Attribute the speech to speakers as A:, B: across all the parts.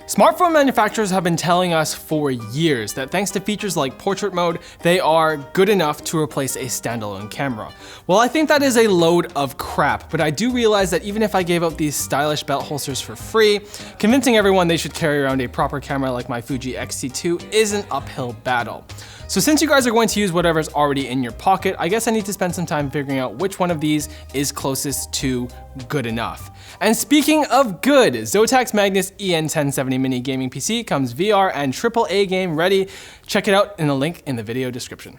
A: Smartphone manufacturers have been telling us for years that thanks to features like portrait mode, they are good enough to replace a standalone camera. Well, I think that is a load of crap, but I do realize that even if I gave out these stylish belt holsters for free, convincing everyone they should carry around a proper camera like my Fuji X-T2 is an uphill battle. So since you guys are going to use whatever's already in your pocket, I guess I need to spend some time figuring out which one of these is closest to good enough. And speaking of good, Zotac Magnus EN1070 Mini Gaming PC comes VR and AAA game ready. Check it out in the link in the video description.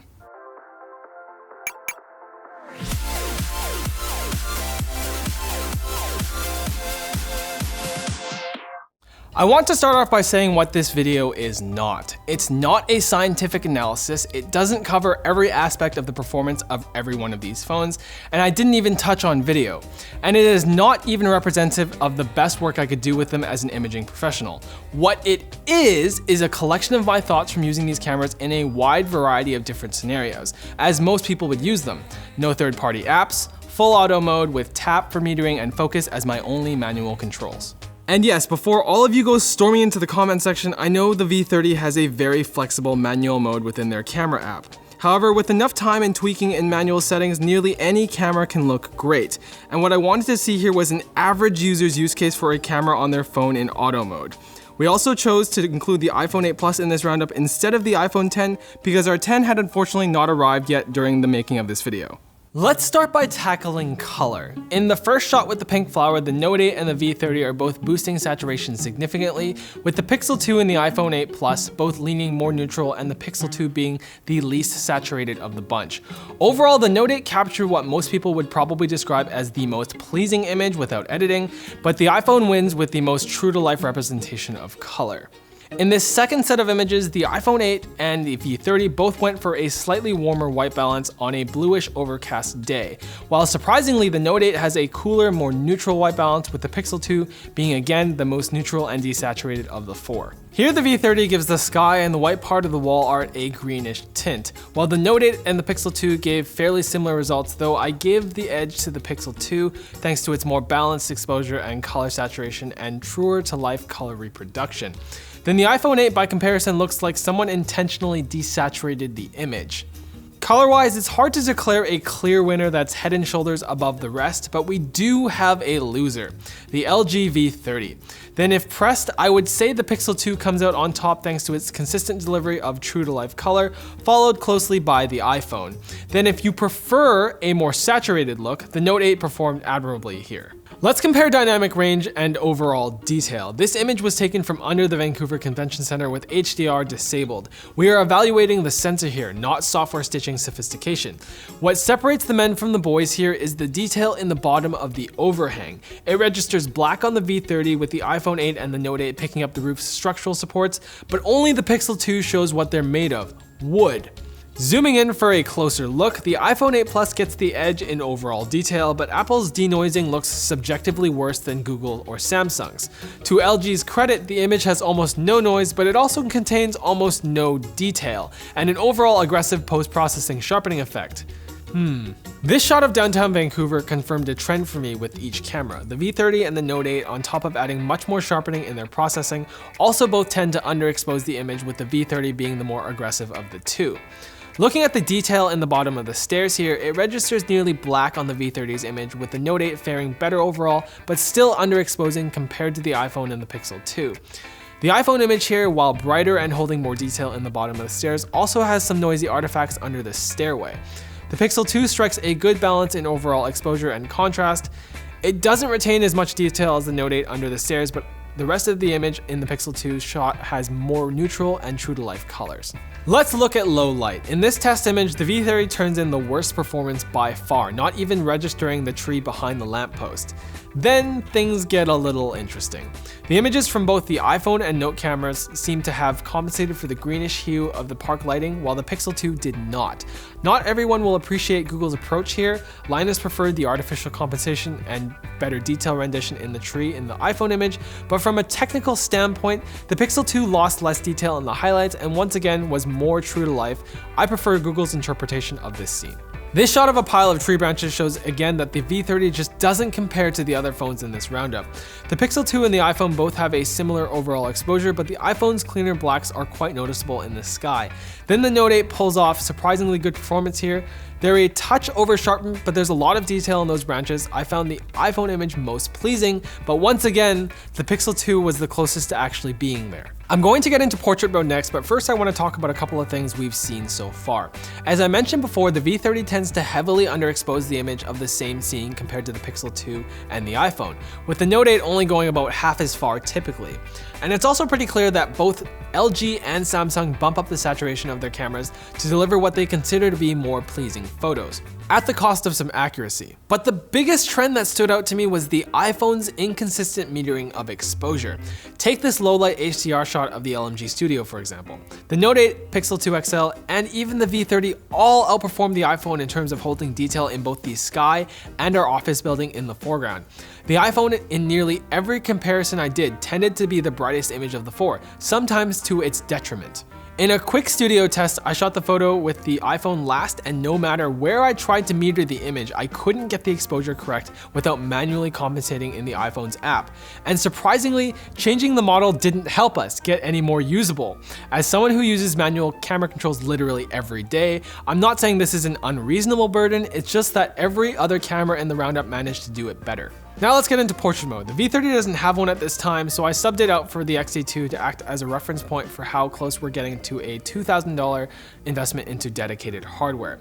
A: I want to start off by saying what this video is not. It's not a scientific analysis, it doesn't cover every aspect of the performance of every one of these phones, and I didn't even touch on video. And it is not even representative of the best work I could do with them as an imaging professional. What it is a collection of my thoughts from using these cameras in a wide variety of different scenarios, as most people would use them. No third-party apps, full auto mode with tap for metering and focus as my only manual controls. And yes, before all of you go storming into the comment section, I know the V30 has a very flexible manual mode within their camera app. However, with enough time and tweaking in manual settings, nearly any camera can look great. And what I wanted to see here was an average user's use case for a camera on their phone in auto mode. We also chose to include the iPhone 8 Plus in this roundup instead of the iPhone 10 because our 10 had unfortunately not arrived yet during the making of this video. Let's start by tackling color. In the first shot with the pink flower, the Note 8 and the V30 are both boosting saturation significantly, with the Pixel 2 and the iPhone 8 Plus both leaning more neutral and the Pixel 2 being the least saturated of the bunch. Overall, the Note 8 captured what most people would probably describe as the most pleasing image without editing, but the iPhone wins with the most true-to-life representation of color. In this second set of images, the iPhone 8 and the V30 both went for a slightly warmer white balance on a bluish overcast day, while surprisingly the Note 8 has a cooler, more neutral white balance with the Pixel 2 being again the most neutral and desaturated of the four. Here the V30 gives the sky and the white part of the wall art a greenish tint, while the Note 8 and the Pixel 2 gave fairly similar results, though I give the edge to the Pixel 2 thanks to its more balanced exposure and color saturation and truer to life color reproduction. Then the iPhone 8 by comparison looks like someone intentionally desaturated the image. Color-wise, it's hard to declare a clear winner that's head and shoulders above the rest, but we do have a loser, the LG V30. Then if pressed, I would say the Pixel 2 comes out on top thanks to its consistent delivery of true-to-life color, followed closely by the iPhone. Then if you prefer a more saturated look, the Note 8 performed admirably here. Let's compare dynamic range and overall detail. This image was taken from under the Vancouver Convention Center with HDR disabled. We are evaluating the sensor here, not software stitching sophistication. What separates the men from the boys here is the detail in the bottom of the overhang. It registers black on the V30 with the iPhone 8 and the Note 8 picking up the roof's structural supports, but only the Pixel 2 shows what they're made of, wood. Zooming in for a closer look, the iPhone 8 Plus gets the edge in overall detail, but Apple's denoising looks subjectively worse than Google or Samsung's. To LG's credit, the image has almost no noise, but it also contains almost no detail, and an overall aggressive post-processing sharpening effect. This shot of downtown Vancouver confirmed a trend for me with each camera. The V30 and the Note 8, on top of adding much more sharpening in their processing, also both tend to underexpose the image, with the V30 being the more aggressive of the two. Looking at the detail in the bottom of the stairs here, it registers nearly black on the V30's image, with the Note 8 faring better overall, but still underexposing compared to the iPhone and the Pixel 2. The iPhone image here, while brighter and holding more detail in the bottom of the stairs, also has some noisy artifacts under the stairway. The Pixel 2 strikes a good balance in overall exposure and contrast. It doesn't retain as much detail as the Note 8 under the stairs, but the rest of the image in the Pixel 2 shot has more neutral and true-to-life colors. Let's look at low light. In this test image, the V30 turns in the worst performance by far, not even registering the tree behind the lamppost. Then things get a little interesting. The images from both the iPhone and Note cameras seem to have compensated for the greenish hue of the park lighting, while the Pixel 2 did not. Not everyone will appreciate Google's approach here. Linus preferred the artificial compensation and better detail rendition in the tree in the iPhone image, but from a technical standpoint, the Pixel 2 lost less detail in the highlights and once again was more true to life. I prefer Google's interpretation of this scene. This shot of a pile of tree branches shows again that the V30 just doesn't compare to the other phones in this roundup. The Pixel 2 and the iPhone both have a similar overall exposure, but the iPhone's cleaner blacks are quite noticeable in the sky. Then the Note 8 pulls off surprisingly good performance here. They're a touch over sharpened, but there's a lot of detail in those branches. I found the iPhone image most pleasing, but once again, the Pixel 2 was the closest to actually being there. I'm going to get into portrait mode next, but first I want to talk about a couple of things we've seen so far. As I mentioned before, the V30 tends to heavily underexpose the image of the same scene compared to the Pixel 2 and the iPhone, with the Note 8 only going about half as far typically. And it's also pretty clear that both LG and Samsung bump up the saturation of their cameras to deliver what they consider to be more pleasing photos, at the cost of some accuracy. But the biggest trend that stood out to me was the iPhone's inconsistent metering of exposure. Take this low light HDR shot of the LMG Studio, for example. The Note 8, Pixel 2 XL, and even the V30 all outperformed the iPhone in terms of holding detail in both the sky and our office building in the foreground. The iPhone, in nearly every comparison I did, tended to be the brightest image of the four, sometimes to its detriment. In a quick studio test, I shot the photo with the iPhone last, and no matter where I tried to meter the image, I couldn't get the exposure correct without manually compensating in the iPhone's app. And surprisingly, changing the model didn't help us get any more usable. As someone who uses manual camera controls literally every day, I'm not saying this is an unreasonable burden, it's just that every other camera in the roundup managed to do it better. Now let's get into portrait mode. The V30 doesn't have one at this time, so I subbed it out for the X-T2 to act as a reference point for how close we're getting to a $2,000 investment into dedicated hardware.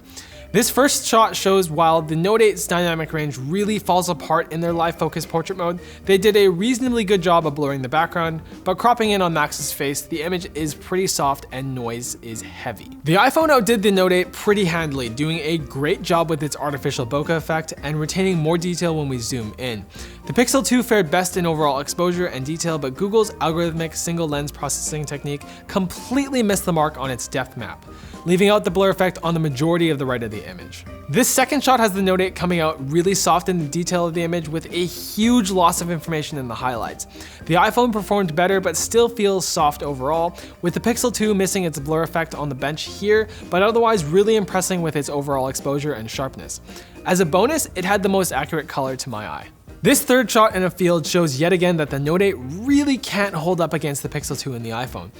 A: This first shot shows while the Note 8's dynamic range really falls apart in their live focus portrait mode, they did a reasonably good job of blurring the background, but cropping in on Max's face, the image is pretty soft and noise is heavy. The iPhone outdid the Note 8 pretty handily, doing a great job with its artificial bokeh effect and retaining more detail when we zoom in. The Pixel 2 fared best in overall exposure and detail, but Google's algorithmic single lens processing technique completely missed the mark on its depth map, leaving out the blur effect on the majority of the right of the image. This second shot has the Note 8 coming out really soft in the detail of the image with a huge loss of information in the highlights. The iPhone performed better but still feels soft overall, with the Pixel 2 missing its blur effect on the bench here, but otherwise really impressing with its overall exposure and sharpness. As a bonus, it had the most accurate color to my eye. This third shot in a field shows yet again that the Note 8 really can't hold up against the Pixel 2 and the iPhone.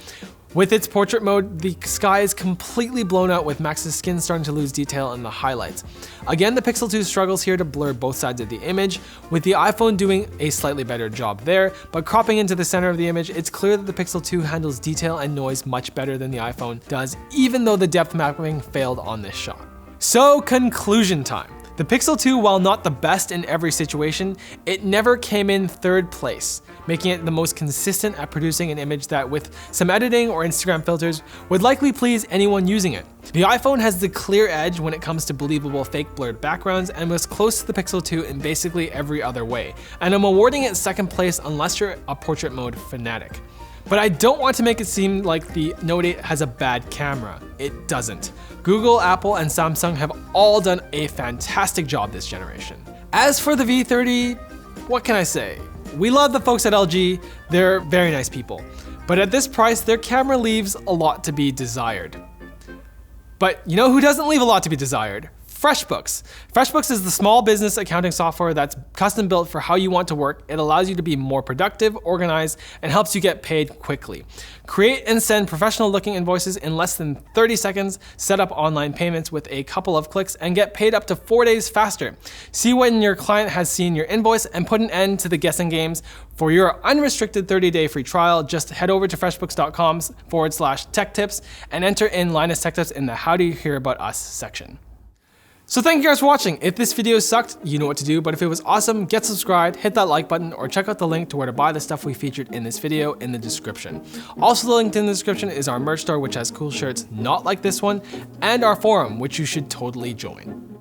A: With its portrait mode, the sky is completely blown out with Max's skin starting to lose detail in the highlights. Again, the Pixel 2 struggles here to blur both sides of the image, with the iPhone doing a slightly better job there, but cropping into the center of the image, it's clear that the Pixel 2 handles detail and noise much better than the iPhone does, even though the depth mapping failed on this shot. So, conclusion time. The Pixel 2, while not the best in every situation, it never came in third place, making it the most consistent at producing an image that, with some editing or Instagram filters, would likely please anyone using it. The iPhone has the clear edge when it comes to believable fake blurred backgrounds and was close to the Pixel 2 in basically every other way, and I'm awarding it second place unless you're a portrait mode fanatic. But I don't want to make it seem like the Note 8 has a bad camera. It doesn't. Google, Apple, and Samsung have all done a fantastic job this generation. As for the V30, what can I say? We love the folks at LG, they're very nice people. But at this price, their camera leaves a lot to be desired. But you know who doesn't leave a lot to be desired? FreshBooks. FreshBooks is the small business accounting software that's custom built for how you want to work. It allows you to be more productive, organized, and helps you get paid quickly. Create and send professional looking invoices in less than 30 seconds, set up online payments with a couple of clicks, and get paid up to 4 days faster. See when your client has seen your invoice and put an end to the guessing games. For your unrestricted 30-day free trial, just head over to freshbooks.com/tech tips and enter in Linus Tech Tips in the How Do You Hear About Us section. So thank you guys for watching. If this video sucked, you know what to do, but if it was awesome, get subscribed, hit that like button, or check out the link to where to buy the stuff we featured in this video in the description. Also linked in the description is our merch store, which has cool shirts not like this one, and our forum, which you should totally join.